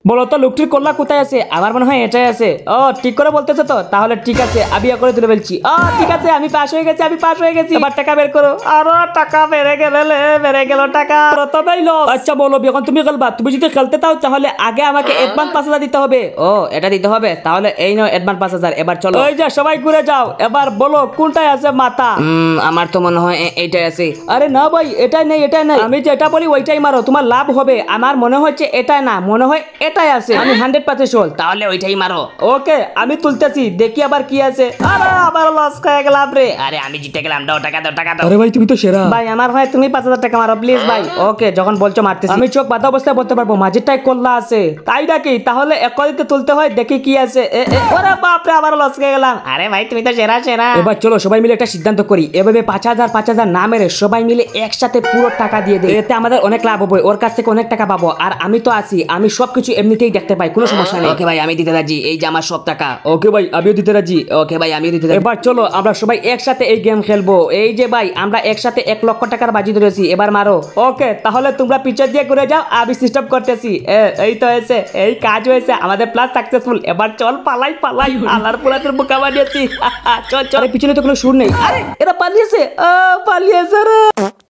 বলো তো লোকটির কল্লা কোথায় আছে? আমার মনে হয় এটাই আছে। ও ঠিক করে বলতেছে তো, তাহলে ঠিক আছে আমি করে তুলে ফেলছি। ঠিক আছে আমি পাস হয়ে গেছি, এবার টাকা বের করো। আরো টাকা বেড়ে গেল টাকা তবেই লস। আচ্ছা বলো এখন তুমি খেলবা, তুমি যদি খেলতে চাও তাহলে আগে আমাকে অ্যাডভান্স 5,000 দিতে হবে। ও এটা দিতে হবে, তাহলে এই নাও অ্যাডভান্স 5,000। এবার চলো ওই যে সবাই ঘুরে যাও, এবার বলো কোনটায় আছে মাথা? আমার তো মনে হয় এইটাই আছে। আরে না ভাই এটাই নেই, আমি যেটা বলি ওইটাই মারো, তোমার লাভ হবে। আমার মনে হচ্ছে এটাই না, মনে হয় এটাই আছে। আমি 100% শিওর, তাহলে ওইটাই মারো। ওকে আমি তুলতেছি, দেখি আবার কি আছে। আরে আবার লস হয়ে গেলাম রে। আরে আমি জিতে গেলাম, দাও টাকা দাও। আরে ভাই তুমি তো সেরা। ভাই আমার হয় তুমি 5,000 টাকা মারো প্লিজ ভাই। ওকে যখন বলছো মারতেছি। আমি চোখ বাঁধা অবস্থায় বলতে পারবো মাঝেরটাই কল্লা আছে, তাই নাকি? তাহলে একদিকে তুলতে হয়, দেখি কি আছে। ওরে বাপ রে আবার লস হয়ে গেলাম। আরে ভাই তুমি তো সেরা। এবার চলো সবাই মিলে একটা সিদ্ধান্ত করি, এভাবে 5,000 না মেরে সবাই মিলে একসাথে পুরো টাকা দিয়ে দেয়, এতে আমাদের অনেক লাভ হবে, ওর কাছ থেকে অনেক টাকা পাবো। আর আমি তো আছি, আমি সবকিছু এমনিতেই দেখতে পাই, কোনো সমস্যা নেই। ওকে ভাই আমি দিতে রাজি, এই যে আমার সব টাকা। ওকে ভাই আমিও দিতে রাজি। ওকে ভাই আমিও দিতে রাজি। এবার চলো আমরা সবাই একসাথে এই গেম খেলবো। এই যে ভাই আমরা একসাথে 1 লক্ষ টাকার বাজি ধরেছি, এবার মারো। ওকে তাহলে তোমরা পিছন দিয়ে ঘুরে যাও, আমি সিস্টেম করতেছি। এই তো হয়েছে, এই কাজ হয়েছে, আমাদের প্লাস সাকসেসফুল। এবার চল পালাই আল্লাহর পুরাতের বোকা বানিয়েছি। চল পিছনে তো কোনো সুর নেই। আরে এরা পালিয়েছে রে।